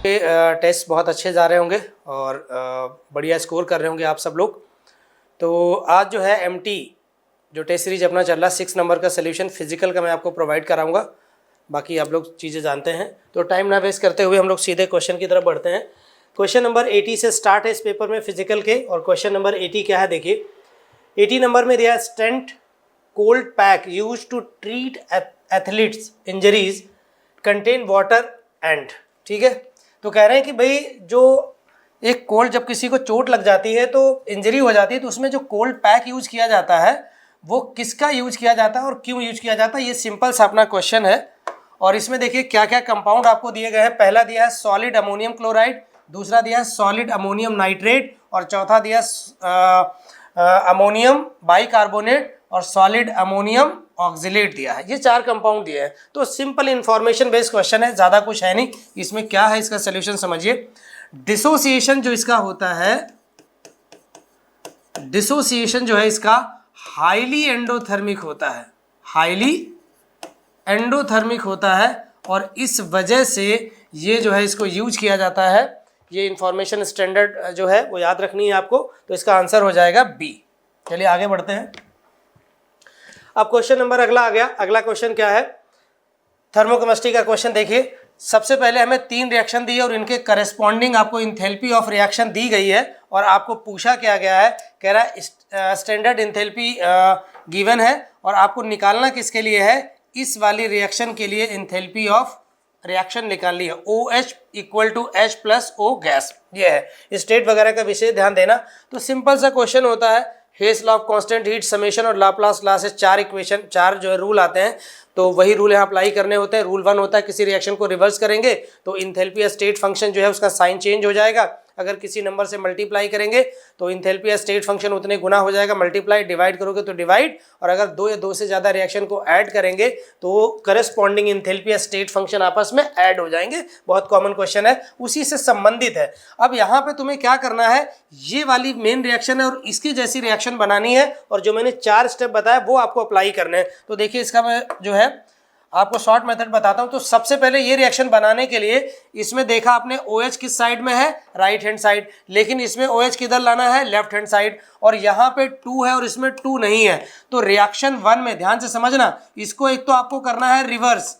Test बहुत अच्छे जा रहे होंगे और बढ़िया स्कोर कर रहे होंगे आप सब लोग। तो आज जो है MT जो टेस्ट सीरीज अपना चल रहा है 6 नंबर का सोल्यूशन फिजिकल का मैं आपको प्रोवाइड कराऊंगा। बाकी आप लोग चीज़ें जानते हैं, तो टाइम ना वेस्ट करते हुए हम लोग सीधे क्वेश्चन की तरफ बढ़ते हैं। क्वेश्चन नंबर 80 से स्टार्ट है इस पेपर में फिजिकल के, और क्वेश्चन नंबर 80 क्या है देखिए। 80 नंबर में दिया स्टेंट cold pack use to treat athletes injuries contain water and, ठीक है। तो कह रहे हैं कि भाई जो एक कोल्ड, जब किसी को चोट लग जाती है तो इंजरी हो जाती है, तो उसमें जो कोल्ड पैक यूज किया जाता है वो किसका यूज किया जाता है और क्यों यूज किया जाता है, ये सिंपल सा अपना क्वेश्चन है। और इसमें देखिए क्या क्या कंपाउंड आपको दिए गए हैं। पहला दिया है सॉलिड अमोनियम क्लोराइड, दूसरा दिया है सॉलिड अमोनियम नाइट्रेट, और चौथा दिया अमोनियम बाइकार्बोनेट और सॉलिड अमोनियम ऑक्सिलेट दिया है। ये 4 कंपाउंड दिए हैं। तो सिंपल इंफॉर्मेशन बेस्ड क्वेश्चन है, ज़्यादा कुछ है नहीं इसमें। क्या है इसका सोल्यूशन समझिए। डिसोसिएशन जो इसका होता है, डिसोसिएशन जो है इसका हाईली एंडोथर्मिक होता है, हाईली एंडोथर्मिक होता है, और इस वजह से ये जो है इसको यूज किया जाता है। ये इंफॉर्मेशन स्टैंडर्ड जो है वो याद रखनी है आपको। तो इसका आंसर हो जाएगा बी। चलिए आगे बढ़ते हैं। अब क्वेश्चन नंबर अगला आ गया। अगला क्वेश्चन क्या है, थर्मोकेमिस्ट्री का क्वेश्चन देखिए। सबसे पहले हमें 3 रिएक्शन दी है और इनके करस्पॉन्डिंग आपको इंथैल्पी ऑफ रिएक्शन दी गई है, और आपको पूछा क्या गया है, कह रहा है स्टैंडर्ड इंथैल्पी गिवन है, और आपको निकालना किसके लिए है, इस वाली रिएक्शन के लिए इंथैल्पी ऑफ रिएक्शन निकालनी है। OH equal to H plus O gas, ये है। स्टेट वगैरह का विषय ध्यान देना। तो सिंपल सा क्वेश्चन होता है, Hess law of constant heat summation और लाप्लास लॉ से 4 इक्वेशन, 4 जो है रूल आते हैं। तो वही रूल यहाँ अप्लाई करने होते हैं। रूल 1 होता है किसी रिएक्शन को रिवर्स करेंगे तो इंथैल्पी या स्टेट फंक्शन जो है उसका साइन चेंज हो जाएगा। अगर किसी नंबर से मल्टीप्लाई करेंगे तो इंथैल्पी या स्टेट फंक्शन उतने गुना हो जाएगा, मल्टीप्लाई, डिवाइड करोगे तो डिवाइड, और अगर 2 या 2 से ज़्यादा रिएक्शन को ऐड करेंगे तो करस्पॉन्डिंग इंथैल्पी या स्टेट फंक्शन आपस में ऐड हो जाएंगे। बहुत कॉमन क्वेश्चन है, उसी से संबंधित है। अब यहाँ पे तुम्हें क्या करना है, ये वाली मेन रिएक्शन है और इसकी जैसी रिएक्शन बनानी है, और जो मैंने 4 स्टेप बताया वो आपको अप्लाई करने हैं। तो देखिए इसका मैं जो है आपको शॉर्ट मेथड बताता हूं। तो सबसे पहले ये रिएक्शन बनाने के लिए इसमें देखा आपने OH किस साइड में है, राइट हैंड साइड, लेकिन इसमें OH किधर लाना है, लेफ्ट हैंड साइड, और यहाँ पे 2 है और इसमें 2 नहीं है। तो रिएक्शन 1 में ध्यान से समझना, इसको एक तो आपको करना है रिवर्स,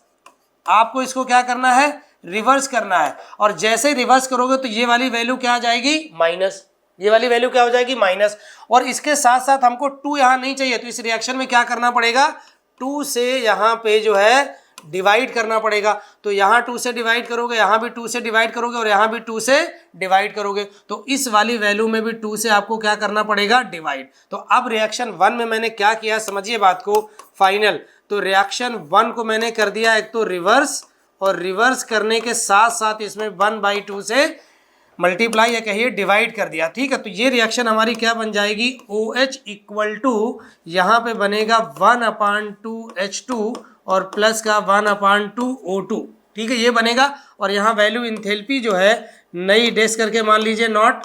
आपको इसको क्या करना है, रिवर्स करना है। और जैसे ही रिवर्स करोगे तो ये वाली वैल्यू क्या आ जाएगी, माइनस, ये वाली वैल्यू क्या हो जाएगी, माइनस। और इसके साथ साथ हमको 2 यहाँ नहीं चाहिए, तो इस रिएक्शन में क्या करना पड़ेगा, 2 से यहाँ पे जो है डिवाइड करना पड़ेगा। तो यहाँ 2 से डिवाइड करोगे, यहाँ भी 2 से डिवाइड करोगे, और यहाँ भी 2 से डिवाइड करोगे, तो इस वाली वैल्यू में भी 2 से आपको क्या करना पड़ेगा, डिवाइड। तो अब रिएक्शन 1 में मैंने क्या किया, समझिए बात को, फाइनल। तो रिएक्शन 1 को मैंने कर दिया एक तो रिवर्स, और रिवर्स करने के साथ साथ इसमें 1/2 से मल्टीप्लाई या कहिए डिवाइड कर दिया, ठीक है। तो ये रिएक्शन हमारी क्या बन जाएगी, OH इक्वल टू यहाँ पे बनेगा 1/2 H2 और प्लस का 1/2 O2, ठीक है, ये बनेगा। और यहाँ वैल्यू इंथैल्पी जो है नई डेस करके मान लीजिए नॉट,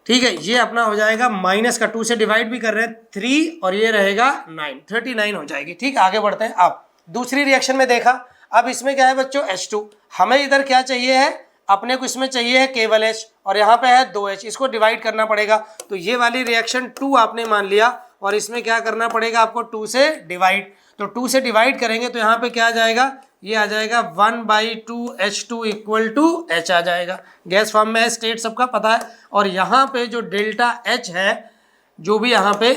ठीक है, ये अपना हो जाएगा माइनस का, 2 से डिवाइड भी कर रहे हैं 3, और ये रहेगा 9, 39 हो जाएगी, ठीक। आगे बढ़ते हैं। अब दूसरी रिएक्शन में देखा, अब इसमें क्या है बच्चों, H2। हमें इधर क्या चाहिए है, अपने को इसमें चाहिए है केवल H, और यहाँ पे है 2H, इसको डिवाइड करना पड़ेगा। तो ये वाली रिएक्शन 2 आपने मान लिया, और इसमें क्या करना पड़ेगा आपको, 2 से डिवाइड। तो 2 से डिवाइड करेंगे तो यहाँ पे क्या आ जाएगा, ये आ जाएगा 1/2 H2 इक्वल टू H आ जाएगा। गैस फॉर्म में है, स्टेट सबका पता है। और यहाँ पे जो डेल्टा H है जो भी यहाँ पे,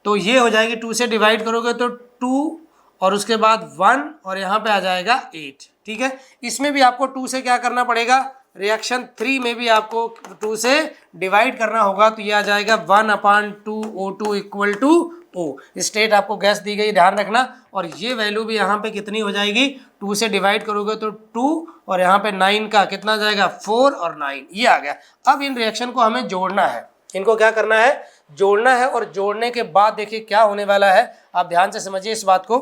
तो ये हो जाएगी 2 से डिवाइड करोगे तो 2 और उसके बाद 1, और यहाँ पे आ जाएगा 8, ठीक है। इसमें भी आपको 2 से क्या करना पड़ेगा, रिएक्शन 3 में भी आपको 2 से डिवाइड करना होगा। तो ये आ जाएगा 1/2 O2 equal to O। State आपको गैस दी गई, ध्यान रखना। और ये वैल्यू भी यहाँ पे कितनी हो जाएगी, 2 से डिवाइड करोगे तो 2, और यहाँ पे 9 का कितना जाएगा, 4 और 9, ये आ गया। अब इन रिएक्शन को हमें जोड़ना है, इनको क्या करना है, जोड़ना है। और जोड़ने के बाद देखिए क्या होने वाला है, आप ध्यान से समझिए इस बात को।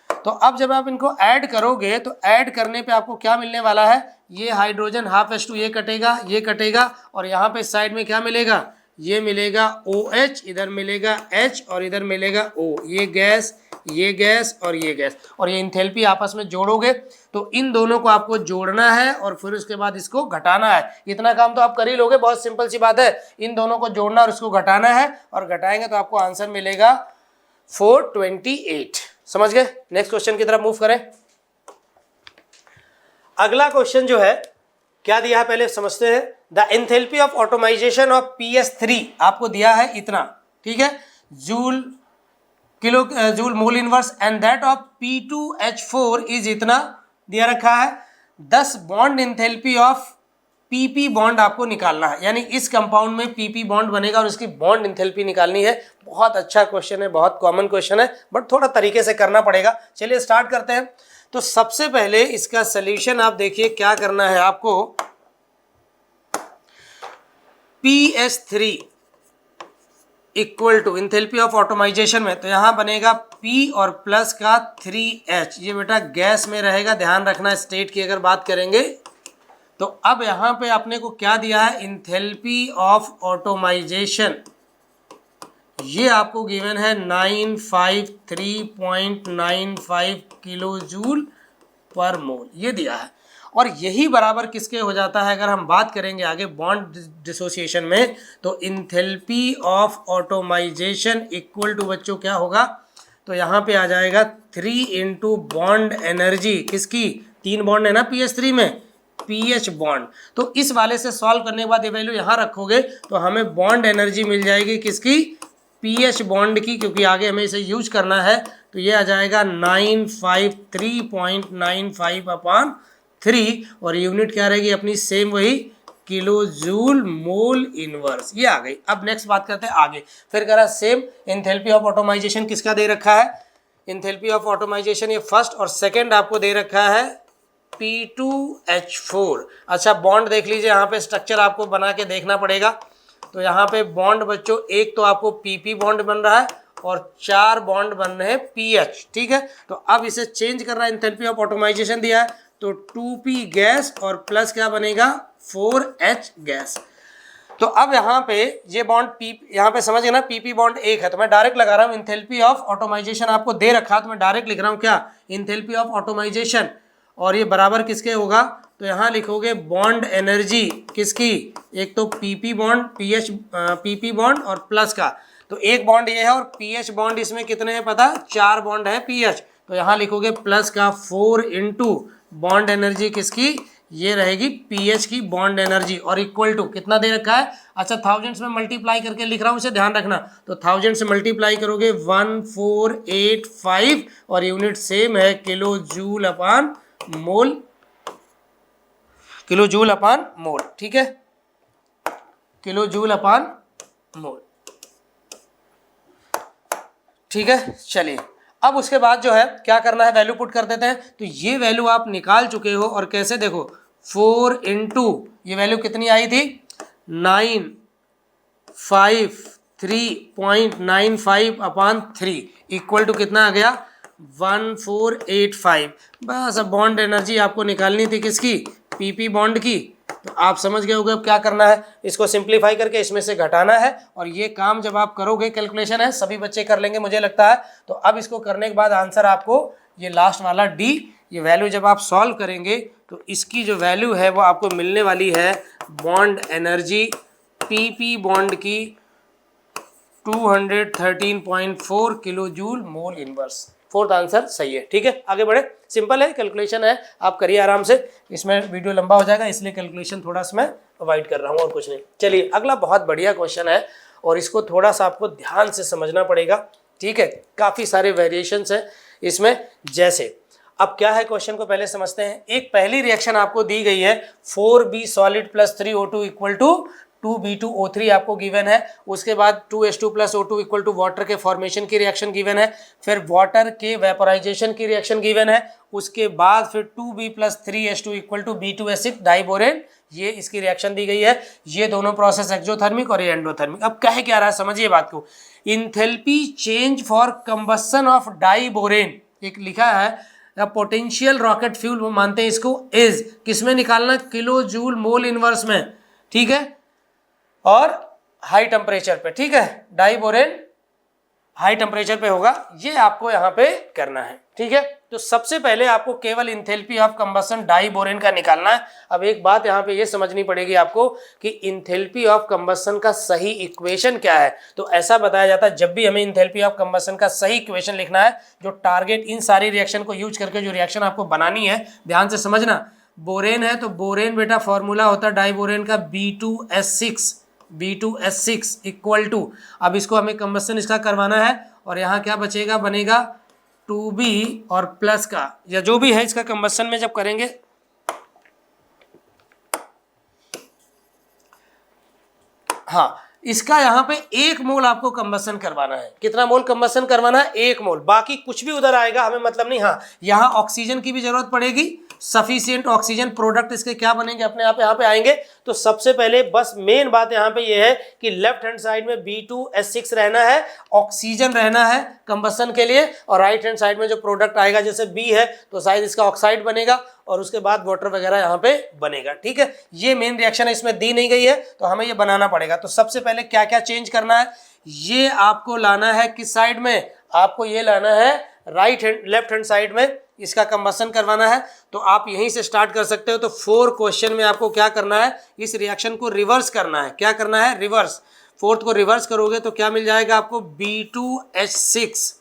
तो अब जब आप इनको ऐड करोगे तो ऐड करने पे आपको क्या मिलने वाला है, ये हाइड्रोजन हाफ H2 ये कटेगा, ये कटेगा, और यहाँ पे साइड में क्या मिलेगा, ये मिलेगा OH, इधर मिलेगा H और इधर मिलेगा O। ये गैस ये गैस और ये गैस, और ये इंथैल्पी आपस में जोड़ोगे तो इन दोनों को आपको जोड़ना है और फिर उसके बाद इसको घटाना है। इतना काम तो आप कर ही लोगे, बहुत सिंपल सी बात है। इन दोनों को जोड़ना और इसको घटाना है, और घटाएंगे तो आपको आंसर मिलेगा 428। समझ गए? नेक्स्ट क्वेश्चन की तरफ मूव करें। अगला क्वेश्चन जो है क्या दिया है पहले समझते हैं। The enthalpy of automisation of PS3 आपको दिया है इतना, ठीक है, joule kilo joule mole inverse, and that of P2H4 is इतना दिया रखा है। 10 bond enthalpy of PP bond आपको निकालना है, यानी इस कंपाउंड में PP बॉन्ड बनेगा और इसकी बॉन्ड एंथैल्पी निकालनी है। बहुत अच्छा क्वेश्चन है, बहुत कॉमन क्वेश्चन है, बट थोड़ा तरीके से करना पड़ेगा। चलिए स्टार्ट करते हैं। तो सबसे पहले इसका सॉल्यूशन आप देखिए क्या करना है आपको। PS3 equal to enthalpy of atomisation में, तो यहां बनेगा P और प्लस का 3H, ये बेटा गैस में रहेगा, ध्यान रखना। स्टेट की अगर बात करेंगे तो अब यहां पे अपने को क्या दिया है, एंथैल्पी ऑफ ऑटोमाइजेशन, ये आपको गिवन है 953.95 किलो जूल पर मोल, ये दिया है। और यही बराबर किसके हो जाता है, अगर हम बात करेंगे आगे बॉन्ड डिसोसिएशन में, तो enthalpy of atomisation equal to बच्चों क्या होगा, तो यहाँ पे आ जाएगा 3 इंटू बॉन्ड एनर्जी, किसकी, 3 बॉन्ड है ना PS3 में, PH बॉन्ड। तो इस वाले से सॉल्व करने के बाद ये वैल्यू यहाँ रखोगे तो हमें बॉन्ड एनर्जी मिल जाएगी किसकी, PH बॉन्ड की, क्योंकि आगे हमें इसे यूज करना है। तो ये आ जाएगा 953.95/3, और यूनिट क्या रहेगी अपनी, सेम वही किलो जूल मोल इनवर्स, ये आ गई। अब नेक्स्ट बात करते हैं आगे। फिर कह रहा सेम एंथैल्पी ऑफ ऑटोमाइजेशन किसका दे रखा है, एंथैल्पी ऑफ ऑटोमाइजेशन ये फर्स्ट और सेकंड आपको दे रखा है P2H4। अच्छा बॉन्ड देख लीजिए, यहाँ पे स्ट्रक्चर आपको बना के देखना पड़ेगा। तो यहाँ पे बॉन्ड बच्चों एक तो आपको PP बॉन्ड बन रहा है और 4 बॉन्ड बन रहे हैं PH, ठीक है। तो अब इसे चेंज करना है, एंथैल्पी ऑफ ऑटोमाइजेशन दिया है तो 2P गैस और प्लस क्या बनेगा 4H गैस। तो अब यहाँ पे ये बॉन्ड P, यहाँ पे समझ गए ना, PP बॉन्ड एक है, तो मैं डायरेक्ट लगा रहा हूँ एंथैल्पी ऑफ ऑटोमाइजेशन आपको दे रखा, तो मैं डायरेक्ट लिख रहा हूँ क्या, एंथैल्पी ऑफ ऑटोमाइजेशन, और ये बराबर किसके होगा, तो यहाँ लिखोगे बॉन्ड एनर्जी किसकी, एक तो PP बॉन्ड PP बॉन्ड और प्लस का, तो एक बॉन्ड ये है और PH बॉन्ड इसमें कितने हैं पता, 4 बॉन्ड है PH, तो यहाँ लिखोगे प्लस का 4 इंटू बॉन्ड एनर्जी किसकी, ये रहेगी PH की बॉन्ड एनर्जी, और इक्वल टू कितना दे रखा है, अच्छा थाउजेंड्स में मल्टीप्लाई करके लिख रहा हूँ, इसे ध्यान रखना। तो 1000 से मल्टीप्लाई करोगे 1485, और यूनिट सेम है किलो जूल अपान मोल, किलो जूल अपान मोल, ठीक है, किलो जूल अपान मोल, ठीक है। चलिए अब उसके बाद जो है क्या करना है, वैल्यू पुट कर देते हैं। तो ये वैल्यू आप निकाल चुके हो, और कैसे देखो 4 इंटू ये वैल्यू कितनी आई थी 953.95/3 इक्वल टू कितना आ गया 1485। बस अब बॉन्ड एनर्जी आपको निकालनी थी किसकी, PP बॉन्ड की। तो आप समझ गए होगे अब क्या करना है, इसको सिंप्लीफाई करके इसमें से घटाना है, और ये काम जब आप करोगे, कैलकुलेशन है सभी बच्चे कर लेंगे मुझे लगता है। तो अब इसको करने के बाद आंसर आपको ये लास्ट वाला D, ये वैल्यू जब आप सॉल्व करेंगे तो इसकी जो वैल्यू है वो आपको मिलने वाली है बॉन्ड एनर्जी PP बॉन्ड की 213.4 kilo joule mole inverse. Fourth answer सही है, ठीक है। आगे बढ़े, सिंपल है, कैलकुलेशन है, आप करिए आराम से। इसमें वीडियो लंबा हो जाएगा इसलिए कैलकुलेशन थोड़ा सा मैं अवॉइड कर रहा हूँ, और कुछ नहीं। चलिए अगला बहुत बढ़िया क्वेश्चन है, और इसको थोड़ा सा आपको ध्यान से समझना पड़ेगा, ठीक है। काफ़ी सारे वेरिएशंस हैं इसमें। जैसे अब क्या है क्वेश्चन को पहले समझते हैं। एक पहली रिएक्शन आपको दी गई है 4B solid plus 3O2 equal to 2B2O3 आपको गिवन है। उसके बाद 2H2 plus O2 equal to water के फॉर्मेशन की रिएक्शन गिवन है। फिर वाटर के वेपोराइजेशन की रिएक्शन गिवन है। उसके बाद फिर 2B plus 3H2 equal to B2H6 diborane, ये इसकी रिएक्शन दी गई है। ये दोनों प्रोसेस एक्सोथर्मिक और ये एंडोथर्मिक। अब कहे क्या रहा है समझिए बात को। Enthalpy change for combustion of diborane एक लिखा है, पोटेंशियल रॉकेट फ्यूल वो मानते हैं इसको, इज किसमें निकालना, किलो जूल मोल इनवर्स में, ठीक है, और हाई टेम्परेचर पे, ठीक है। डाइबोरेन हाई टेम्परेचर पे होगा, ये आपको यहाँ पे करना है। ठीक है, तो सबसे पहले आपको केवल इंथैल्पी ऑफ कंबशन डाइबोरेन का निकालना है। अब एक बात यहाँ पे ये समझनी पड़ेगी आपको कि इंथैल्पी ऑफ कंबशन का सही इक्वेशन क्या है। तो ऐसा बताया जाता है जब भी हमें इंथैल्पी ऑफ कंबशन का सही इक्वेशन लिखना है, जो टारगेट इन सारी रिएक्शन को यूज करके जो रिएक्शन आपको बनानी है, ध्यान से समझना। बोरेन है तो बोरेन बेटा फॉर्मूला होता है डाइबोरेन का B2S6 इक्वल टू, अब इसको हमें कंबशन इसका करवाना है और यहाँ क्या बचेगा, बनेगा 2B और प्लस का या जो भी है इसका कंबशन में जब करेंगे, हाँ इसका यहाँ पे 1 मोल आपको कंबशन करवाना है। कितना मोल कंबशन करवाना है, 1 मोल। बाकी कुछ भी उधर आएगा हमें मतलब नहीं। हाँ यहाँ ऑक्सीजन की भी जरूरत पड़ेगी, सफिशिएंट ऑक्सीजन प्रोडक्ट इसके क्या बनेंगे अपने आप यहाँ पे आएंगे। तो सबसे पहले बस मेन बात यहाँ पे ये है कि लेफ्ट हैंड साइड में B2S6 रहना है, ऑक्सीजन रहना है कंबशन के लिए, और राइट हैंड साइड में जो प्रोडक्ट आएगा जैसे B है तो शायद इसका ऑक्साइड बनेगा और उसके बाद वाटर वगैरह यहाँ पे बनेगा। ठीक है, ये मेन रिएक्शन है, इसमें दी नहीं गई है तो हमें ये बनाना पड़ेगा। तो सबसे पहले क्या क्या चेंज करना है, ये आपको लाना है किस साइड में, आपको ये लाना है right hand, left hand side में इसका कंबशन करवाना है। तो आप यहीं से स्टार्ट कर सकते हो। तो 4 क्वेश्चन में आपको क्या करना है, इस रिएक्शन को रिवर्स करना है। क्या करना है, रिवर्स। 4th को रिवर्स करोगे तो क्या मिल जाएगा आपको, B2H6,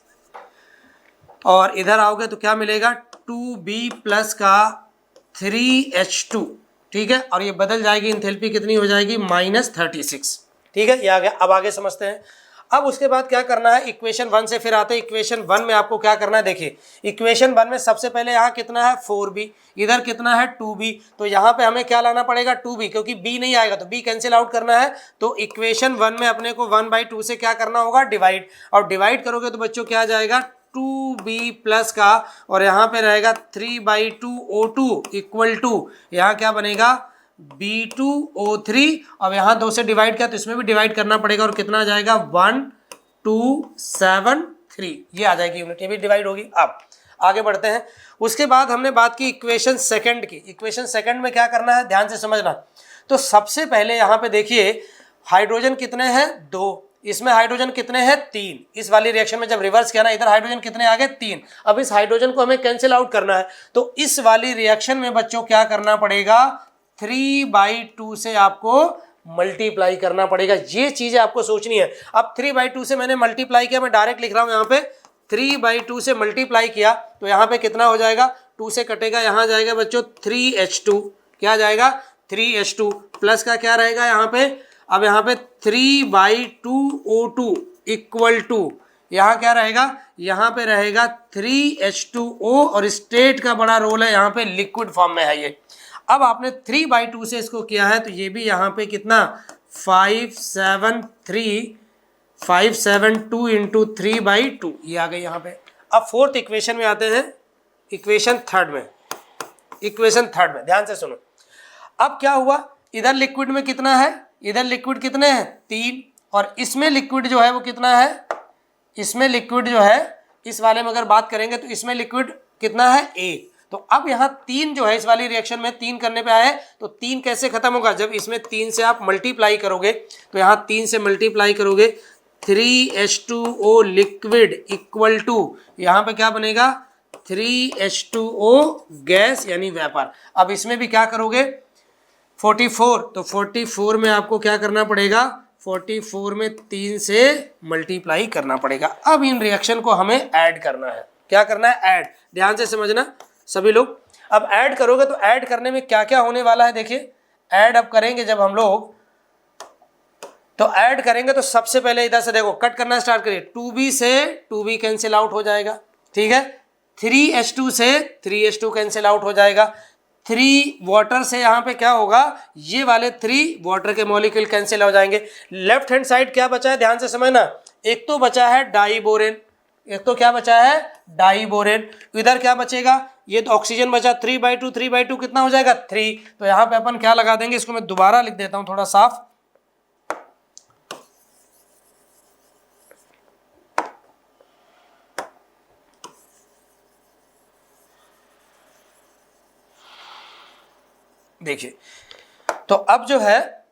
और इधर आओगे तो क्या मिलेगा 2B प्लस का 3H2। ठीक है, और ये बदल जाएगी, इंथैल्पी कितनी हो जाएगी, -36। ठीक है, ये आ गया। अब आगे समझते हैं। अब उसके बाद क्या करना है, इक्वेशन 1 से फिर आते हैं। इक्वेशन 1 में आपको क्या करना है, देखिए इक्वेशन 1 में सबसे पहले यहाँ कितना है 4B, इधर कितना है 2B, तो यहाँ पे हमें क्या लाना पड़ेगा 2B, क्योंकि B नहीं आएगा तो B कैंसिल आउट करना है। तो इक्वेशन 1 में अपने को 1/2 से क्या करना होगा, डिवाइड, और डिवाइड करोगे तो बच्चों क्या आ जाएगा 2B प्लस का, और यहाँ पे रहेगा 3/2O2 इक्वल टू, यहाँ क्या बनेगा B2O3। अब यहाँ 2 से डिवाइड किया तो इसमें भी डिवाइड करना पड़ेगा, और कितना आ जाएगा 1273, ये आ जाएगी यूनिट, ये भी डिवाइड होगी। अब आगे बढ़ते हैं। उसके बाद हमने बात की इक्वेशन सेकंड की। इक्वेशन सेकंड में क्या करना है, ध्यान से समझना। तो सबसे पहले यहाँ पे देखिए हाइड्रोजन कितने हैं, 2, इसमें हाइड्रोजन कितने हैं, 3। इस वाली रिएक्शन में जब रिवर्स किया ना, इधर हाइड्रोजन कितने आ गए, 3। अब इस हाइड्रोजन को हमें कैंसिल आउट करना है। तो इस वाली रिएक्शन में बच्चों क्या करना पड़ेगा, 3/2 से आपको मल्टीप्लाई करना पड़ेगा। ये चीजें आपको सोचनी है। अब 3/2 से मैंने मल्टीप्लाई किया, मैं डायरेक्ट लिख रहा हूं यहाँ पे 3/2 से मल्टीप्लाई किया तो यहाँ पे कितना हो जाएगा, 2 से कटेगा, यहाँ जाएगा बच्चों 3H2, क्या जाएगा 3H2 प्लस का क्या रहेगा यहाँ पे, अब यहाँ पे 3/2O2 इक्वल टू, यहाँ क्या रहेगा, यहाँ पे रहेगा 3H2O, और स्टेट का बड़ा रोल है यहाँ पे, लिक्विड फॉर्म में है ये। अब आपने 3/2 से इसको किया है तो ये भी यहाँ पे कितना 572 इंटू 3/2, ये आ गई यहाँ पे। अब 4th इक्वेशन में आते हैं, इक्वेशन थर्ड में। इक्वेशन थर्ड में ध्यान से सुनो। अब क्या हुआ, इधर लिक्विड में कितना है, इधर लिक्विड कितने हैं 3, और इसमें लिक्विड जो है वो कितना है, इसमें लिक्विड जो है इस वाले में अगर बात करेंगे तो इसमें लिक्विड कितना है 1। तो अब यहाँ 3 जो है इस वाली रिएक्शन में 3 करने पे आए, तो 3 कैसे खत्म होगा, जब इसमें 3 से आप मल्टीप्लाई करोगे, तो यहाँ 3 से मल्टीप्लाई करोगे 3H2O लिक्विड इक्वल टू, यहाँ पे क्या बनेगा 3H2O गैस यानी वेपर। अब इसमें भी क्या करोगे 44, तो 44 में आपको क्या करना पड़ेगा, 44 में 3 से मल्टीप्लाई करना पड़ेगा। अब इन रिएक्शन को हमें ऐड करना है। क्या करना है, ऐड। ध्यान से समझना सभी लोग। अब ऐड करोगे तो ऐड करने में क्या क्या होने वाला है, देखिए ऐड अब करेंगे जब हम लोग, तो ऐड करेंगे तो सबसे पहले इधर से देखो कट करना स्टार्ट करिए, 2B से 2B कैंसिल आउट हो जाएगा, ठीक है, 3H2 से 3H2 कैंसिल आउट हो जाएगा, 3 वाटर से यहाँ पे क्या होगा, ये वाले 3 वाटर के मॉलिक्यूल कैंसिल हो जाएंगे। लेफ्ट हैंड साइड क्या बचा है, ध्यान से समझना, एक तो बचा है डाइबोरेन, एक तो क्या बचा है डाइबोरेन, इधर क्या बचेगा, ये तो ऑक्सीजन बचा 3/2 कितना हो जाएगा 3। तो यहाँ पे अपन क्या लगा देंगे, इसको मैं दोबारा लिख देता हूँ थोड़ा साफ, देखिए। तो अब जो है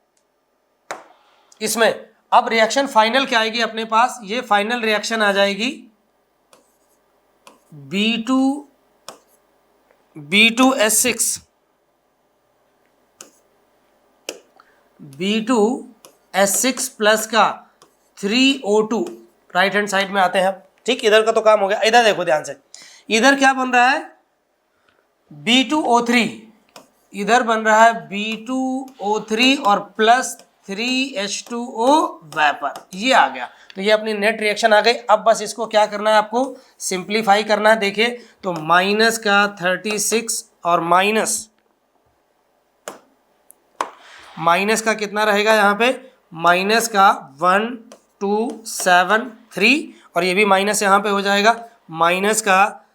इसमें अब रिएक्शन फाइनल क्या आएगी अपने पास, ये फाइनल रिएक्शन आ जाएगी B2S6 B2S6 प्लस का 3O2, राइट हैंड साइड में आते हैं। ठीक, इधर का तो काम हो गया। इधर देखो ध्यान से, इधर क्या बन रहा है B2O3, इधर बन रहा है B2O3 और प्लस 3H2O वेपर, ये आ गया। तो ये अपनी नेट रिएक्शन आ गई। अब बस इसको क्या करना है, आपको सिंप्लीफाई करना है। देखिए तो माइनस का 36 और माइनस का कितना रहेगा यहाँ पे, माइनस का 1273 और ये भी माइनस यहाँ पे हो जाएगा, माइनस का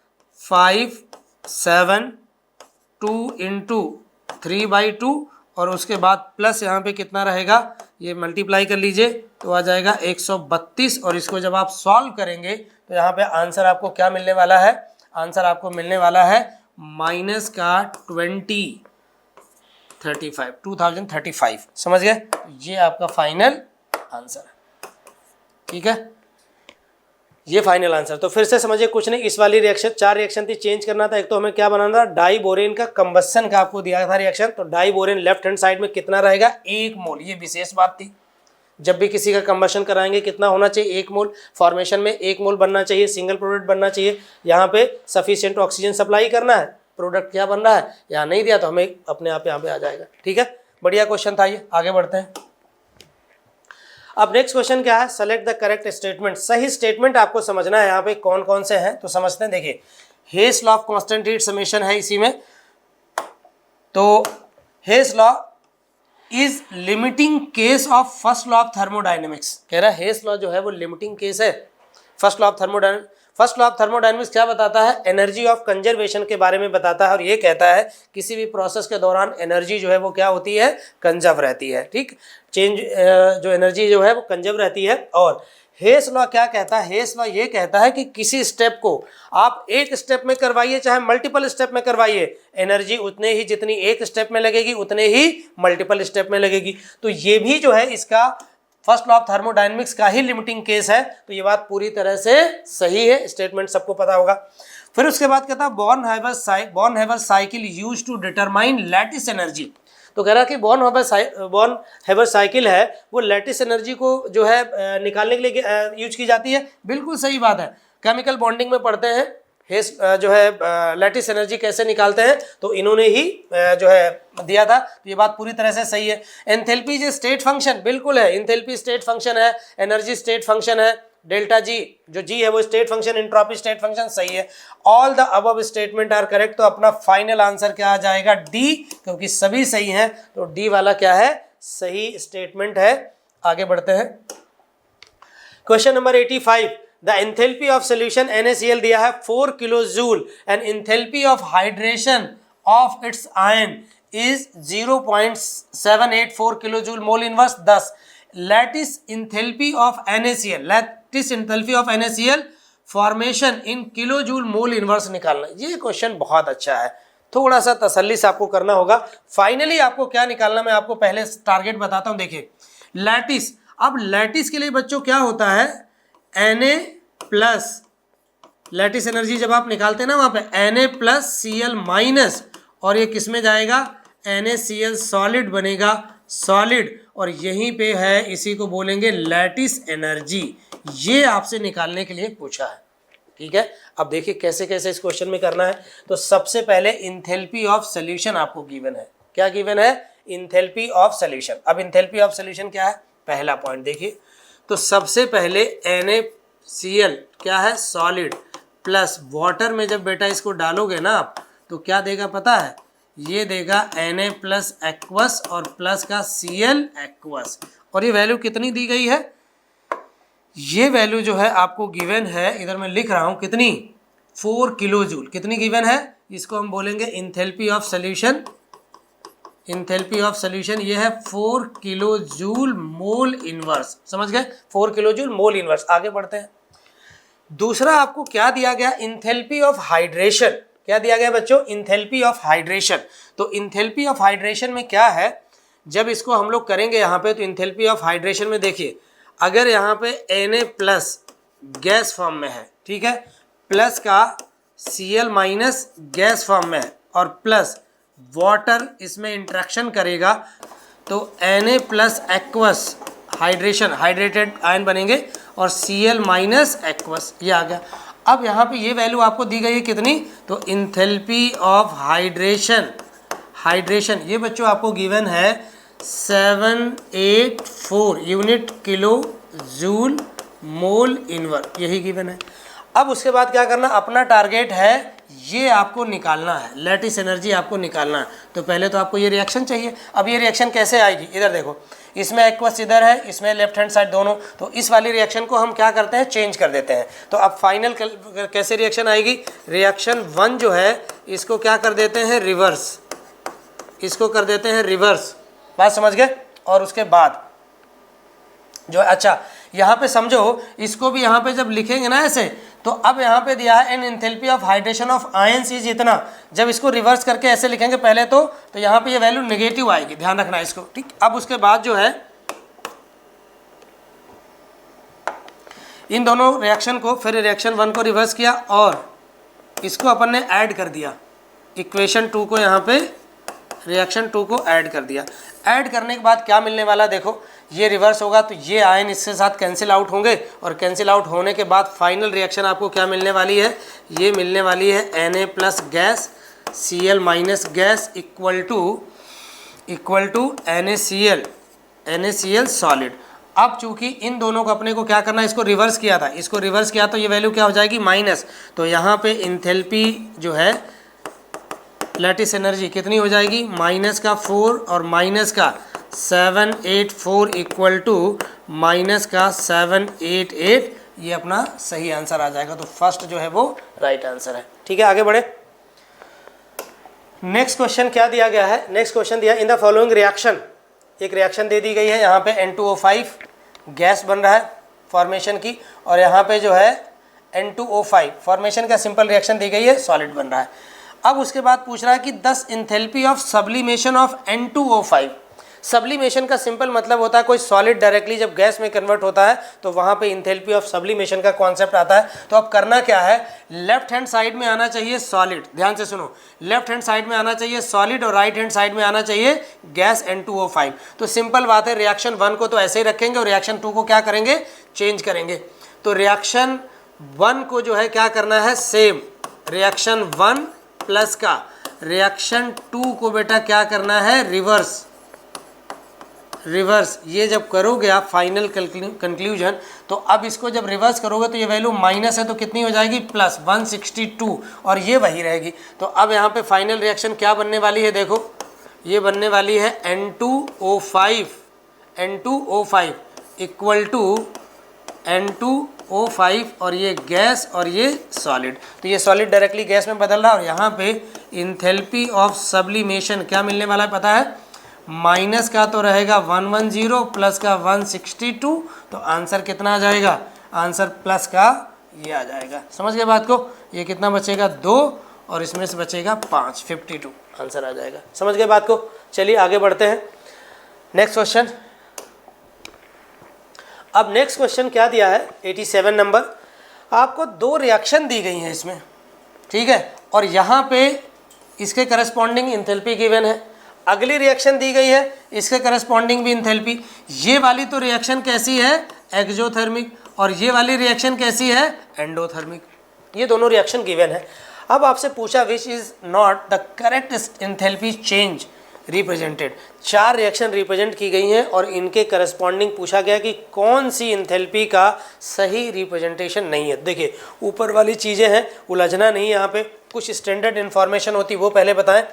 572 इंटू 3/2 और उसके बाद प्लस यहाँ पे कितना रहेगा, ये मल्टीप्लाई कर लीजिए तो आ जाएगा 132 और इसको जब आप सॉल्व करेंगे तो यहाँ पे आंसर आपको क्या मिलने वाला है, आंसर आपको मिलने वाला है माइनस का 2035। समझ गए, ये आपका फाइनल आंसर है। ठीक है, ये फाइनल आंसर। तो फिर से समझिए, कुछ नहीं, इस वाली रिएक्शन 4 रिएक्शन थी, चेंज करना था। एक तो हमें क्या बनाना था, डाई बोरेन का कंबस्शन का आपको दिया था रिएक्शन। तो diborane left hand side में कितना रहेगा, 1 मोल, ये विशेष बात थी। जब भी किसी का कंबस्शन कराएंगे कितना होना चाहिए, 1 मोल। फॉर्मेशन में 1 मोल बनना चाहिए, सिंगल प्रोडक्ट बनना चाहिए। यहाँ पे सफिशिएंट ऑक्सीजन सप्लाई करना है, प्रोडक्ट क्या बन रहा है, यहाँ नहीं दिया तो हमें अपने आप यहाँ पे आ जाएगा। ठीक है, बढ़िया क्वेश्चन था ये, आगे बढ़ते हैं। अब नेक्स्ट क्वेश्चन क्या है, सेलेक्ट द करेक्ट स्टेटमेंट। सही स्टेटमेंट आपको समझना है, यहाँ पे कौन कौन से हैं तो समझते हैं। देखिए, Hess law of constant heat summation है इसी में। तो Hess law is limiting case of first law of thermodynamics. कह रहा है हेस लॉ जो है वो लिमिटिंग केस है first law of thermodynamics. First law of thermodynamics क्या बताता है, एनर्जी ऑफ कंजर्वेशन के बारे में बताता है और ये कहता है किसी भी प्रोसेस के दौरान एनर्जी जो है वो क्या होती है, कंजर्व रहती है। ठीक, चेंज जो एनर्जी जो है वो कंजर्व रहती है। और हेस लॉ क्या कहता है, हेस लॉ ये कहता है कि किसी स्टेप को आप एक स्टेप में करवाइए चाहे मल्टीपल स्टेप में करवाइए, एनर्जी उतने ही जितनी एक स्टेप में लगेगी उतने ही मल्टीपल स्टेप में लगेगी। तो ये भी जो है इसका फर्स्ट लॉ ऑफ थर्मोडायनेमिक्स का ही लिमिटिंग केस है। तो ये बात पूरी तरह से सही है, स्टेटमेंट सबको पता होगा। फिर उसके बाद कहता है Born Haber cycle use to determine lattice energy. तो कह रहा है कि बॉर्न हैबर साइकिल है वो लैटिस एनर्जी को जो है निकालने के लिए यूज की जाती है। बिल्कुल सही बात है, केमिकल बॉन्डिंग में पढ़ते हैं हेस जो है लैटिस एनर्जी कैसे निकालते हैं, तो इन्होंने ही जो है दिया था। तो ये बात पूरी तरह से सही है। एंथैल्पी जो स्टेट फंक्शन, बिल्कुल है, एंथैल्पी स्टेट फंक्शन है, एनर्जी स्टेट फंक्शन है, डेल्टा जी जो जी है वो state function, entropy state function, सही है। All the above statement are correct. तो अपना फाइनल आंसर क्या आ जाएगा, डी, क्योंकि सभी सही हैं तो डी वाला क्या है, सही स्टेटमेंट है। आगे बढ़ते हैं, question number 85। The enthalpy of solution NaCl दिया है 4 kilo joule and enthalpy of hydration of its ion is 0.784 kilo joule mole inverse 10। Lattice enthalpy of NaCl formation in kilo joule mole inverse निकालना। ये question बहुत अच्छा है, थोड़ा सा तसल्ली से आपको करना होगा। फाइनली आपको क्या निकालना, मैं आपको पहले टारगेट बताता हूं। देखिए लैटिस, अब लैटिस के लिए बच्चों क्या होता है, Na प्लस लैटिस एनर्जी जब आप निकालते हैं ना वहां पे Na प्लस Cl माइनस, और ये किस में जाएगा, NaCl सॉलिड बनेगा, सॉलिड, और यहीं पे है, इसी को बोलेंगे लैटिस एनर्जी। ये आपसे निकालने के लिए पूछा है। ठीक है, अब देखिए कैसे कैसे इस क्वेश्चन में करना है। तो सबसे पहले इंथैल्पी ऑफ सॉल्यूशन आपको गिवन है। क्या गिवन है, इंथैल्पी ऑफ सॉल्यूशन। अब इंथैल्पी ऑफ सॉल्यूशन क्या है, पहला पॉइंट देखिए। तो सबसे पहले NaCl क्या है, सॉलिड, प्लस वाटर में जब बेटा इसको डालोगे ना आप तो क्या देगा पता है, ये देगा Na प्लस एक्वस और प्लस का Cl एक्वस। और ये वैल्यू कितनी दी गई है, ये वैल्यू जो है आपको गिवन है, इधर मैं लिख रहा हूँ कितनी, 4 किलो जूल। कितनी गिवन है, इसको हम बोलेंगे enthalpy of solution. Enthalpy of solution ये है 4 किलो जूल मोल इनवर्स। समझ गए, 4 किलो जूल मोल इनवर्स। आगे बढ़ते हैं। दूसरा आपको क्या दिया गया, इंथैल्पी ऑफ हाइड्रेशन। क्या दिया गया बच्चों, इंथैल्पी ऑफ हाइड्रेशन। तो इंथैल्पी ऑफ हाइड्रेशन में क्या है, जब इसको हम लोग करेंगे यहाँ पे, तो इंथैल्पी ऑफ हाइड्रेशन में देखिए अगर यहाँ पे Na प्लस गैस फॉर्म में है, ठीक है, प्लस का Cl माइनस गैस फॉर्म में है और प्लस वाटर इसमें इंट्रैक्शन करेगा तो Na plus aqueous hydrated ion बनेंगे और Cl माइनस एक्वस, ये आ गया। अब यहाँ पे ये वैल्यू आपको दी गई है कितनी, तो इंथैल्पी ऑफ हाइड्रेशन ये बच्चों आपको गिवन है 784 यूनिट किलो जूल मोल इनवर, यही गिवन है। अब उसके बाद क्या करना, अपना टारगेट है ये आपको निकालना है, लैटिस एनर्जी आपको निकालना है। तो पहले तो आपको ये रिएक्शन चाहिए। अब ये रिएक्शन कैसे आएगी, इधर देखो, इसमें एक्वस इधर है, इसमें लेफ्ट हैंड साइड दोनों, तो इस वाली रिएक्शन को हम क्या करते हैं, चेंज कर देते हैं। तो अब फाइनल कैसे रिएक्शन आएगी, रिएक्शन 1 जो है इसको क्या कर देते हैं, रिवर्स, इसको कर देते हैं रिवर्स, बात समझ गए। और उसके बाद जो अच्छा यहाँ पे समझो, इसको भी यहाँ पे जब लिखेंगे ना ऐसे, तो अब यहाँ पे दिया है an enthalpy of hydration of ions is इतना, जब इसको रिवर्स करके ऐसे लिखेंगे पहले तो यहाँ पे ये वैल्यू नेगेटिव आएगी, ध्यान रखना इसको, ठीक। अब उसके बाद जो है इन दोनों रिएक्शन को, फिर रिएक्शन 1 को रिवर्स किया और इसको अपन ने ऐड कर दिया, इक्वेशन 2 को यहाँ पे रिएक्शन 2 को ऐड कर दिया। ऐड करने के बाद क्या मिलने वाला, देखो ये रिवर्स होगा तो ये आयन इसके साथ कैंसिल आउट होंगे और कैंसिल आउट होने के बाद फाइनल रिएक्शन आपको क्या मिलने वाली है, ये मिलने वाली है Na plus gas Cl minus gas equal to NaCl solid. अब चूंकि इन दोनों को अपने को क्या करना है, इसको रिवर्स किया था, इसको रिवर्स किया तो ये वैल्यू क्या हो जाएगी, माइनस, तो यहाँ पे इंथैल्पी जो है लैटिस एनर्जी कितनी हो जाएगी, माइनस का 4 और माइनस का 784 इक्वल टू माइनस का 788, ये अपना सही आंसर आ जाएगा। तो फर्स्ट जो है वो राइट आंसर है, ठीक है। आगे बढ़े, नेक्स्ट क्वेश्चन क्या दिया गया है, नेक्स्ट क्वेश्चन दिया इन द फॉलोइंग रिएक्शन, एक रिएक्शन दे दी गई है, यहाँ पे N2O5 गैस बन रहा है फॉर्मेशन की, और यहाँ पे जो है N2O5 फॉर्मेशन का सिंपल रिएक्शन दी गई है, सॉलिड बन रहा है। अब उसके बाद पूछ रहा है कि 10 enthalpy of sublimation of N2O5। Sublimation का सिंपल मतलब होता है कोई सॉलिड डायरेक्टली जब गैस में कन्वर्ट होता है तो वहाँ पे इंथैल्पी ऑफ सब्लिमेशन का कॉन्सेप्ट आता है। तो अब करना क्या है, लेफ्ट हैंड साइड में आना चाहिए सॉलिड, ध्यान से सुनो, लेफ्ट हैंड साइड में आना चाहिए सॉलिड और राइट हैंड साइड में आना चाहिए गैस N2O5। तो सिंपल बात है, रिएक्शन 1 को तो ऐसे ही रखेंगे और रिएक्शन 2 को क्या करेंगे, चेंज करेंगे। तो रिएक्शन 1 को जो है क्या करना है, सेम रिएक्शन 1 प्लस का रिएक्शन 2 को बेटा क्या करना है, रिवर्स। ये जब करोगे आप फाइनल कंक्लूजन, तो अब इसको जब रिवर्स करोगे तो ये वैल्यू माइनस है तो कितनी हो जाएगी, प्लस 162, और ये वही रहेगी। तो अब यहाँ पे फाइनल रिएक्शन क्या बनने वाली है, देखो ये बनने वाली है N2O5 इक्वल टू N2O5 और ये गैस और ये सॉलिड। तो ये सॉलिड डायरेक्टली गैस में बदल रहा है और यहाँ पे इंथैल्पी ऑफ सब्लिमेशन क्या मिलने वाला है पता है, माइनस का तो रहेगा 110 प्लस का 162, तो आंसर कितना आ जाएगा, आंसर प्लस का ये आ जाएगा। समझ गए बात को, ये कितना बचेगा 2 और इसमें से बचेगा 5, 52 आंसर आ जाएगा। समझ गए बात को, चलिए आगे बढ़ते हैं, नेक्स्ट क्वेश्चन। अब नेक्स्ट क्वेश्चन क्या दिया है, 87 नंबर, आपको 2 रिएक्शन दी गई हैं इसमें, ठीक है, और यहाँ पे इसके करस्पॉन्डिंग इंथैल्पी गिवन है। अगली रिएक्शन दी गई है, इसके करस्पॉन्डिंग भी इंथैल्पी। ये वाली तो रिएक्शन कैसी है, एक्सोथर्मिक, और ये वाली रिएक्शन कैसी है, एंडोथर्मिक। ये दोनों रिएक्शन गिवन है। अब आपसे पूछा which is not the correct enthalpy change represented. 4 reaction represent की गई हैं और इनके करस्पॉन्डिंग पूछा गया कि कौन सी इंथैल्पी का सही रिप्रेजेंटेशन नहीं है। देखिए ऊपर वाली चीज़ें हैं, उलझना नहीं, यहाँ पे कुछ स्टैंडर्ड इन्फॉर्मेशन होती वो पहले बताएं।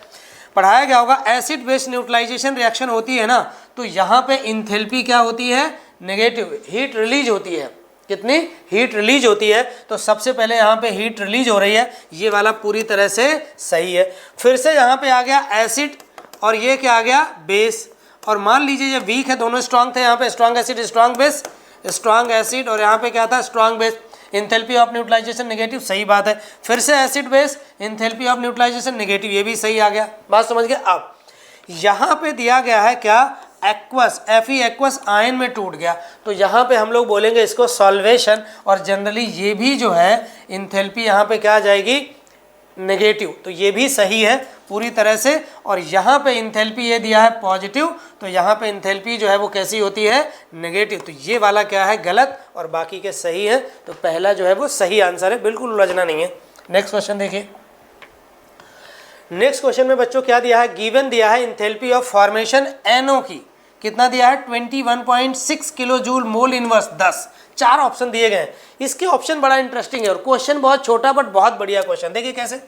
पढ़ाया गया होगा, एसिड बेस न्यूट्रलाइजेशन रिएक्शन होती है ना, तो यहाँ पे इंथैल्पी क्या होती है, नेगेटिव, हीट रिलीज होती है। कितनी हीट रिलीज होती है, तो सबसे पहले यहाँ पे हीट रिलीज हो रही है, ये वाला पूरी तरह से सही है। फिर से यहाँ पे आ गया एसिड और ये क्या आ गया, बेस, और मान लीजिए ये वीक है, दोनों स्ट्रांग थे, यहाँ पे strong acid strong base, strong acid, और यहाँ पे क्या था, strong base. Enthalpy of neutralisation negative, सही बात है। फिर से acid base, enthalpy of neutralisation negative, ये भी सही आ गया। बात समझ गए। अब यहाँ पे दिया गया है क्या, एक्वस, Fe एक्वस आयन में टूट गया, तो यहाँ पे हम लोग बोलेंगे इसको सॉल्वेशन, और जनरली ये भी जो है इंथैल्पी यहाँ पे क्या आ जाएगी, नेगेटिव। तो ये भी सही है पूरी तरह से। और यहाँ पे इंथैल्पी ये दिया है पॉजिटिव, तो यहाँ पे इंथैल्पी जो है वो कैसी होती है, नेगेटिव। तो ये वाला क्या है, गलत, और बाकी के सही है। तो पहला जो है वो सही आंसर है, बिल्कुल उलझना नहीं है। नेक्स्ट क्वेश्चन देखिए। नेक्स्ट क्वेश्चन में बच्चों क्या दिया है, गिवन दिया है इंथैल्पी ऑफ फॉर्मेशन NO की, कितना दिया है, 21.6 kilo joule mole inverse 10। 4 option दिए गए हैं। इसके ऑप्शन बड़ा इंटरेस्टिंग है और क्वेश्चन बहुत छोटा बट बहुत बढ़िया क्वेश्चन। देखिए कैसे,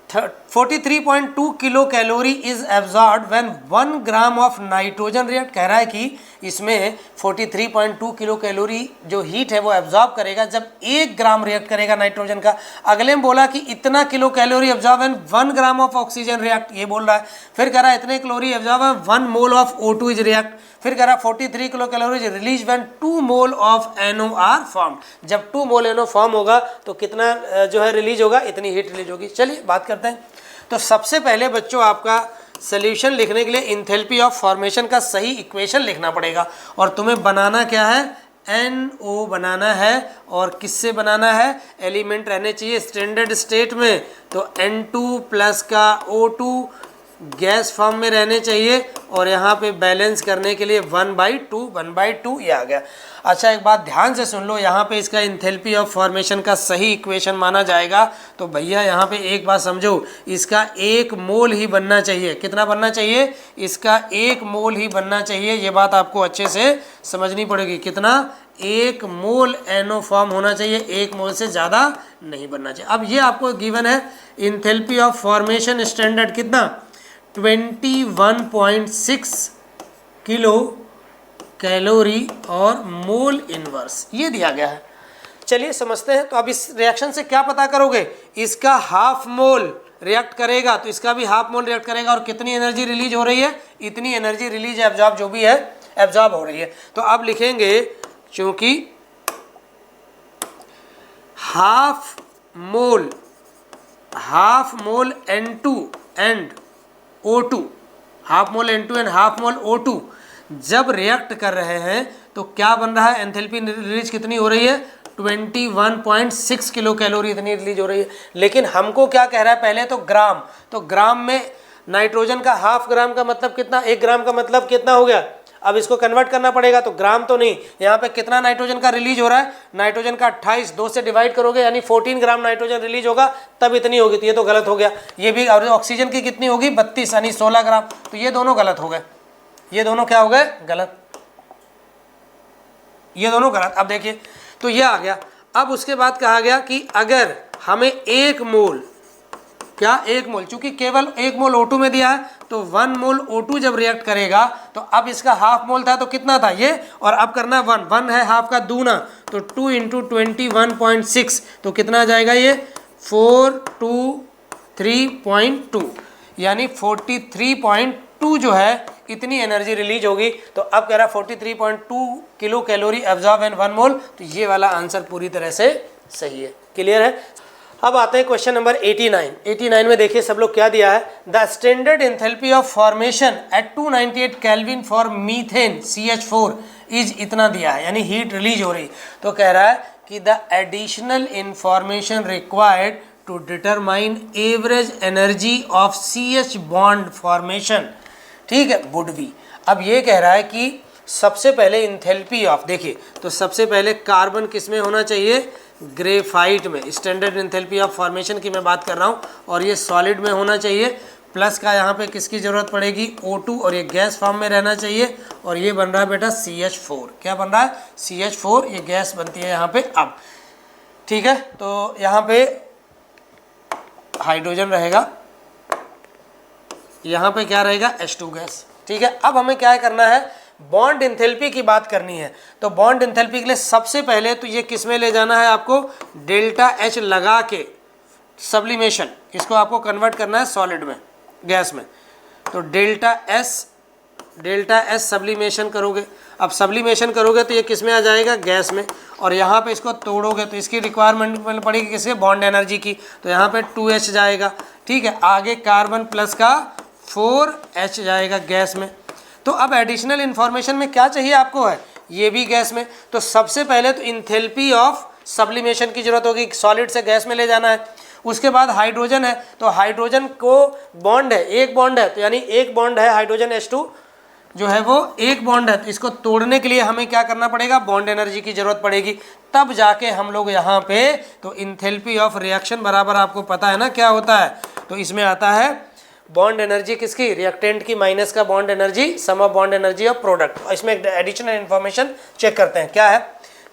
43.2 kilo calorie is absorb when 1 gram of nitrogen react. कह रहा है कि इसमें 43.2 किलो कैलोरी जो हीट है वो एब्जॉर्ब करेगा जब 1 ग्राम रिएक्ट करेगा नाइट्रोजन का। अगले में बोला कि इतना kilo calorie absorb when 1 gram of oxygen react, ये बोल रहा है। फिर कह रहा है इतने calorie absorb when 1 mole of O2 is react. फिर कह रहा 43 kilo calorie release when 2 mole of NO are formed. जब 2 मोल NO फॉर्म होगा तो कितना जो है रिलीज होगा, इतनी हीट रिलीज होगी। चलिए बात करते हैं। तो सबसे पहले बच्चों आपका सोल्यूशन लिखने के लिए इंथैल्पी ऑफ फॉर्मेशन का सही इक्वेशन लिखना पड़ेगा, और तुम्हें बनाना क्या है, NO बनाना है। और किससे बनाना है, एलिमेंट रहने चाहिए स्टैंडर्ड स्टेट में, तो N2 प्लस का O2 गैस फॉर्म में रहने चाहिए, और यहाँ पे बैलेंस करने के लिए 1/2 ये आ गया। अच्छा एक बात ध्यान से सुन लो, यहाँ पे इसका इंथैल्पी ऑफ फॉर्मेशन का सही इक्वेशन माना जाएगा। तो भैया यहाँ पे एक बात समझो, इसका 1 मोल ही बनना चाहिए। कितना बनना चाहिए, इसका 1 मोल ही बनना चाहिए। ये बात आपको अच्छे से समझनी पड़ेगी। कितना, 1 मोल NO फॉर्म होना चाहिए, 1 मोल से ज़्यादा नहीं बनना चाहिए। अब ये आपको गिवन है इंथैल्पी ऑफ फॉर्मेशन स्टैंडर्ड कितना, 21.6 किलो कैलोरी और मोल इनवर्स, ये दिया गया है। चलिए समझते हैं। तो अब इस रिएक्शन से क्या पता करोगे, इसका हाफ मोल रिएक्ट करेगा तो इसका भी हाफ मोल रिएक्ट करेगा, और कितनी एनर्जी रिलीज हो रही है, इतनी एनर्जी रिलीज एब्जॉर्ब जो भी है एब्जॉर्ब हो रही है। तो अब लिखेंगे, चूंकि half mole N2 and O2, half mole N2 and half mole O2 जब रिएक्ट कर रहे हैं तो क्या बन रहा है, एंथैल्पी रिलीज कितनी हो रही है, 21.6 किलो कैलोरी इतनी रिलीज हो रही है। लेकिन हमको क्या कह रहा है, पहले तो ग्राम, तो ग्राम में नाइट्रोजन का हाफ ग्राम का मतलब कितना, 1 ग्राम का मतलब कितना हो गया। अब इसको कन्वर्ट करना पड़ेगा, तो ग्राम तो नहीं, यहाँ पे कितना नाइट्रोजन का रिलीज हो रहा है, नाइट्रोजन का 28, 2 से डिवाइड करोगे यानी 14 ग्राम नाइट्रोजन रिलीज होगा, तब इतनी होगी। तो ये तो गलत हो गया। ये भी, और ऑक्सीजन की कितनी होगी, 32 यानी 16 ग्राम। तो ये दोनों गलत हो गए, ये दोनों क्या हो गए, गलत, ये दोनों गलत। अब देखिए, तो ये आ गया। अब उसके बाद कहा गया कि अगर हमें 1 मोल, क्या 1 मोल, चूंकि केवल 1 मोल O2 में दिया है, तो 1 मोल O2 जब रिएक्ट करेगा तो अब इसका हाफ मोल था तो कितना था ये, और अब करना 1 है हाफ का दूना, तो 2 × 21.6, तो कितना आ जाएगा ये, 423.2, यानी 43.2 जो है इतनी एनर्जी रिलीज होगी। तो अब कह रहा 43.2 किलो कैलोरी एब्जॉर्ब इन 1 मोल, तो ये वाला आंसर पूरी तरह से सही है। क्लियर है। अब आते हैं क्वेश्चन नंबर 89 में देखिए सब लोग क्या दिया है, the standard enthalpy of formation at 298 kelvin for methane CH4 is इतना दिया है, यानी हीट रिलीज हो रही। तो कह रहा है कि the additional information required to determine average energy of CH bond formation, ठीक है, वुड बी। अब ये कह रहा है कि सबसे पहले इंथैल्पी ऑफ, देखिए तो सबसे पहले कार्बन किस में होना चाहिए, ग्रेफाइट में। स्टैंडर्ड इंथैल्पी ऑफ फॉर्मेशन की मैं बात कर रहा हूँ, और ये सॉलिड में होना चाहिए। प्लस का यहाँ पे किसकी ज़रूरत पड़ेगी, O2, और ये गैस फॉर्म में रहना चाहिए। और ये बन रहा है बेटा CH4, क्या बन रहा है, CH4, ये गैस बनती है यहाँ पे। अब ठीक है, तो यहाँ पे हाइड्रोजन रहेगा, यहाँ पे क्या रहेगा, H2 गैस। ठीक है, अब हमें क्या करना है, बॉन्ड इंथैल्पी की बात करनी है। तो बॉन्ड इंथैल्पी के लिए सबसे पहले तो ये किस में ले जाना है आपको, डेल्टा H लगा के सब्लिमेशन, इसको आपको कन्वर्ट करना है सॉलिड में, गैस में। तो डेल्टा एस सब्लिमेशन करोगे। अब सब्लिमेशन करोगे तो ये किस में आ जाएगा, गैस में। और यहाँ पे इसको तोड़ोगे तो इसकी रिक्वायरमेंट पड़ेगी किसके, बॉन्ड एनर्जी की। तो यहाँ पे 2H जाएगा। ठीक है, आगे कार्बन प्लस का 4H जाएगा गैस में। तो अब एडिशनल इन्फॉर्मेशन में क्या चाहिए आपको है, ये भी गैस में, तो सबसे पहले तो इंथैल्पी ऑफ सब्लिमेशन की जरूरत होगी, सॉलिड से गैस में ले जाना है। उसके बाद हाइड्रोजन है, तो हाइड्रोजन को बॉन्ड है, एक बॉन्ड है, तो यानी एक बॉन्ड है हाइड्रोजन H2 जो है वो एक बॉन्ड है, तो इसको तोड़ने के लिए हमें क्या करना पड़ेगा, बॉन्ड एनर्जी की जरूरत पड़ेगी, तब जाके हम लोग यहाँ पे, तो इंथैल्पी ऑफ रिएक्शन बराबर आपको पता है ना क्या होता है, तो इसमें आता है बॉन्ड एनर्जी किसकी, रिएक्टेंट की माइनस का bond energy, sum of bond energy of product. इसमें एक एडिशनल इन्फॉर्मेशन चेक करते हैं क्या है।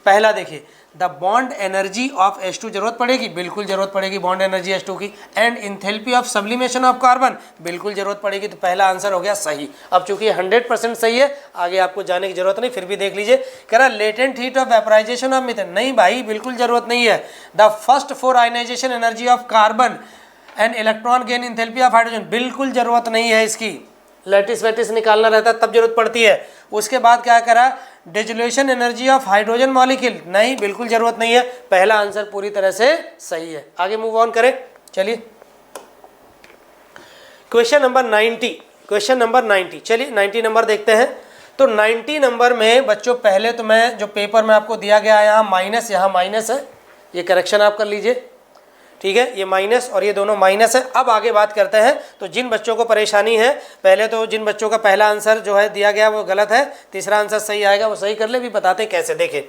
पहला देखिए, the bond energy of H2 जरूरत पड़ेगी, बिल्कुल जरूरत पड़ेगी बॉन्ड एनर्जी H2 की, and enthalpy of sublimation of carbon, बिल्कुल जरूरत पड़ेगी, तो पहला आंसर हो गया सही। अब चूंकि 100% सही है, आगे आपको जाने की जरूरत नहीं, फिर भी देख लीजिए, कह रहा latent heat of vaporisation of methane, नहीं भाई बिल्कुल जरूरत नहीं है। The first 4 ionisation energy of carbon and electron gain enthalpy of hydrogen, बिल्कुल जरूरत नहीं है इसकी, लैटिस वैटिस निकालना रहता है तब जरूरत पड़ती है। उसके बाद क्या करा, dissolution energy of hydrogen molecule, नहीं बिल्कुल जरूरत नहीं है, पहला आंसर पूरी तरह से सही है। आगे मूव ऑन करें, चलिए क्वेश्चन नंबर 90, क्वेश्चन नंबर 90, चलिए 90 नंबर देखते हैं। तो 90 नंबर में बच्चों पहले तो मैं जो पेपर में आपको दिया गया है, यहाँ माइनस है, ये करेक्शन आप कर लीजिए, ठीक है, ये माइनस और ये दोनों माइनस है। अब आगे बात करते हैं, तो जिन बच्चों को परेशानी है, पहले तो जिन बच्चों का पहला आंसर जो है दिया गया वो गलत है, तीसरा आंसर सही आएगा, वो सही कर ले, भी बताते हैं कैसे, देखें।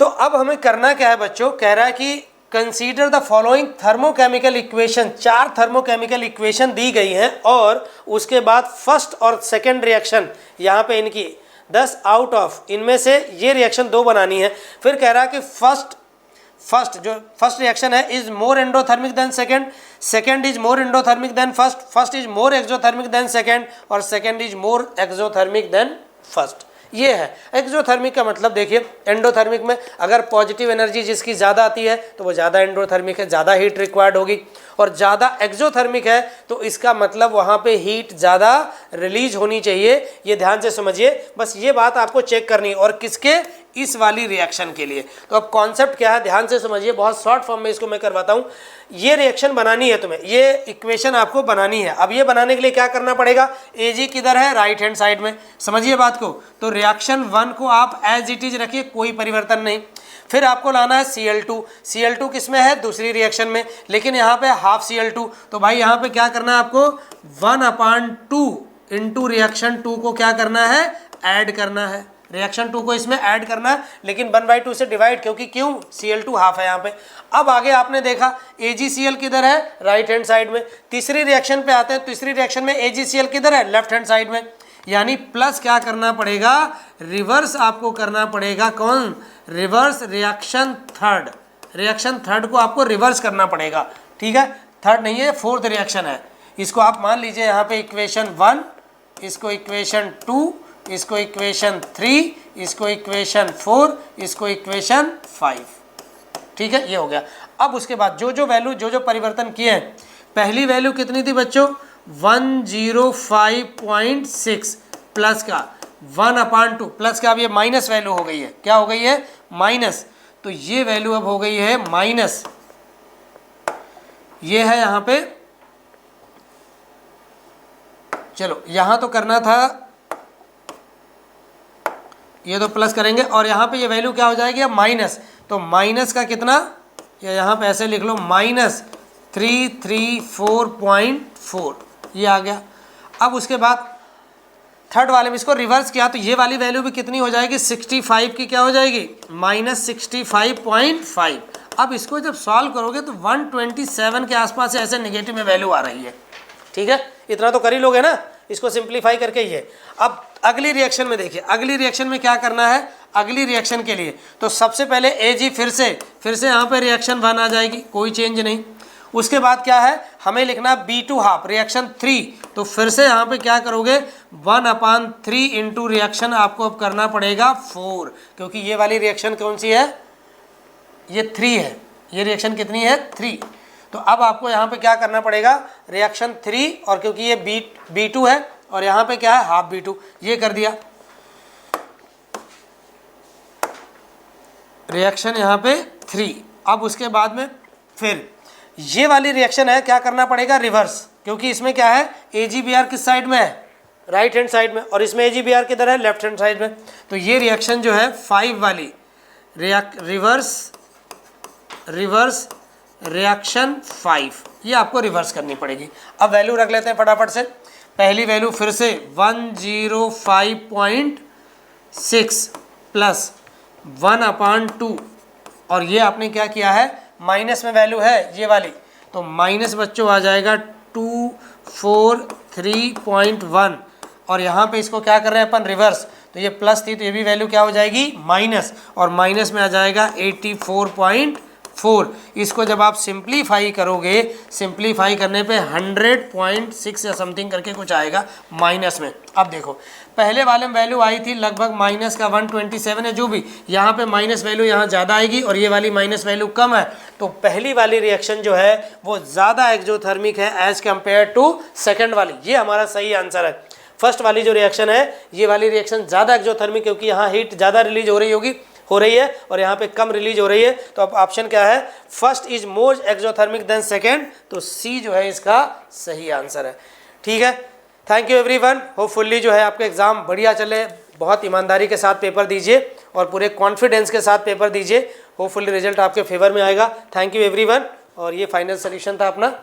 तो अब हमें करना क्या है बच्चों, कह रहा है कि consider the following thermochemical equation, 4 thermochemical equation दी गई हैं, और उसके बाद फर्स्ट और सेकेंड रिएक्शन यहाँ पे इनकी 10 आउट ऑफ, इनमें से ये रिएक्शन 2 बनानी है। फिर कह रहा है कि फर्स्ट रिएक्शन है is more endothermic than second, second is more endothermic than first, first is more exothermic than second, और second is more exothermic than first. ये है एक्सोथर्मिक का मतलब, देखिए एंडोथर्मिक में अगर पॉजिटिव एनर्जी जिसकी ज़्यादा आती है तो वो ज़्यादा एंडोथर्मिक है, ज़्यादा हीट रिक्वायर्ड होगी, और ज़्यादा एक्सोथर्मिक है तो इसका मतलब वहाँ पे हीट ज़्यादा रिलीज होनी चाहिए। ये ध्यान से समझिए, बस ये बात आपको चेक करनी है, और किसके, इस वाली रिएक्शन के लिए। तो अब कॉन्सेप्ट क्या है, ध्यान से समझिए, बहुत शॉर्ट फॉर्म में इसको मैं करवाता हूँ। ये रिएक्शन बनानी है तुम्हें, ये इक्वेशन आपको बनानी है। अब ये बनाने के लिए क्या करना पड़ेगा, Ag किधर है, राइट हैंड साइड में, समझिए बात को। तो रिएक्शन 1 को आप एज इट इज रखिए, कोई परिवर्तन नहीं। फिर आपको लाना है Cl2, Cl2 किस में है, दूसरी रिएक्शन में, लेकिन यहाँ पे हाफ Cl2, तो भाई यहाँ पे क्या करना है आपको, 1/2 इंटू रिएक्शन 2 को क्या करना है, ऐड करना है, रिएक्शन 2 को इसमें ऐड करना है, लेकिन 1/2 से डिवाइड, क्योंकि क्यों, Cl2 हाफ है यहाँ पे। अब आगे आपने देखा AgCl किधर है, राइट हैंड साइड में। तीसरी रिएक्शन पे आते हैं, तीसरी रिएक्शन में AgCl किधर है, लेफ्ट हैंड साइड में, यानी प्लस क्या करना पड़ेगा, रिवर्स आपको करना पड़ेगा, कौन, reverse reaction third, reaction third को आपको रिवर्स करना पड़ेगा, ठीक है, थर्ड नहीं है, फोर्थ रिएक्शन है। इसको आप मान लीजिए यहाँ पे इक्वेशन 1, इसको इक्वेशन 2, इसको इक्वेशन 3, इसको इक्वेशन 4, इसको इक्वेशन 5, ठीक है, ये हो गया। अब उसके बाद जो जो वैल्यू, जो जो परिवर्तन किए हैं, पहली वैल्यू कितनी थी बच्चों, 105.6 प्लस का 1/2 प्लस का, अब ये माइनस वैल्यू हो गई है, क्या हो गई है, माइनस, तो ये वैल्यू अब हो गई है माइनस, ये है यहाँ पे, चलो यहाँ तो करना था, ये तो प्लस करेंगे, और यहाँ पे ये वैल्यू क्या हो जाएगी, अब माइनस, तो माइनस का कितना, या यहाँ पे ऐसे लिख लो, -334.4, ये आ गया। अब उसके बाद थर्ड वाले में इसको रिवर्स किया, तो ये वाली वैल्यू भी कितनी हो जाएगी, 65 की क्या हो जाएगी, -65.5। अब इसको जब सॉल्व करोगे तो 127 के आसपास से ऐसे नेगेटिव में वैल्यू आ रही है, ठीक है, इतना तो कर ही लोगे ना, इसको सिंप्लीफाई करके ये। अब अगली रिएक्शन में देखिए, अगली रिएक्शन में क्या करना है, अगली रिएक्शन के लिए तो सबसे पहले Ag फिर से यहाँ पे रिएक्शन 1 आ जाएगी, कोई चेंज नहीं। उसके बाद क्या है, हमें लिखना B2 हाफ रिएक्शन 3, तो फिर से यहाँ पे क्या करोगे, 1/3 इंटू रिएक्शन आपको अब करना पड़ेगा 4, क्योंकि ये वाली रिएक्शन कौन सी है, ये 3 है, ये रिएक्शन कितनी है, 3। तो अब आपको यहाँ पे क्या करना पड़ेगा, रिएक्शन 3, और क्योंकि ये B2 है और यहाँ पे क्या है, हाफ B2, ये कर दिया, रिएक्शन यहाँ पे 3। अब उसके बाद में फिर ये वाली रिएक्शन है, क्या करना पड़ेगा, रिवर्स, क्योंकि इसमें क्या है, AgBr किस साइड में है, राइट हैंड साइड में, और इसमें AgBr किधर है, लेफ्ट हैंड साइड में। तो ये रिएक्शन जो है 5 वाली रिवर्स रिएक्शन 5, ये आपको रिवर्स करनी पड़ेगी। अब वैल्यू रख लेते हैं फटाफट से। पहली वैल्यू फिर से 105.6 प्लस 1/2, और ये आपने क्या किया है, माइनस में वैल्यू है ये वाली, तो माइनस बच्चों आ जाएगा 243.1, और यहाँ पे इसको क्या कर रहे हैं अपन, रिवर्स, तो ये प्लस थी तो ये भी वैल्यू क्या हो जाएगी, माइनस, और माइनस में आ जाएगा 84.4। इसको जब आप सिंप्लीफाई करोगे, सिंप्लीफाई करने पे 100.6 या समथिंग करके कुछ आएगा माइनस में। अब देखो पहले वाले में वैल्यू आई थी लगभग माइनस का 127 है, जो भी यहाँ पे माइनस वैल्यू यहाँ ज़्यादा आएगी और ये वाली माइनस वैल्यू कम है, तो पहली वाली रिएक्शन जो है वो ज़्यादा एक्सोथर्मिक है एज कम्पेयर टू सेकेंड वाली। ये हमारा सही आंसर है। फर्स्ट वाली जो रिएक्शन है, ये वाली रिएक्शन ज़्यादा एक्सोथर्मिक, क्योंकि यहाँ हीट ज़्यादा रिलीज हो रही है और यहाँ पे कम रिलीज हो रही है। तो अब ऑप्शन क्या है, first is more exothermic than second, तो सी जो है इसका सही आंसर है। ठीक है, थैंक यू एवरीवन। होपफुली जो है आपका एग्ज़ाम बढ़िया चले, बहुत ईमानदारी के साथ पेपर दीजिए और पूरे कॉन्फिडेंस के साथ पेपर दीजिए। होपफुली रिजल्ट आपके फेवर में आएगा। थैंक यू एवरीवन, और ये फाइनल सोल्यूशन था अपना।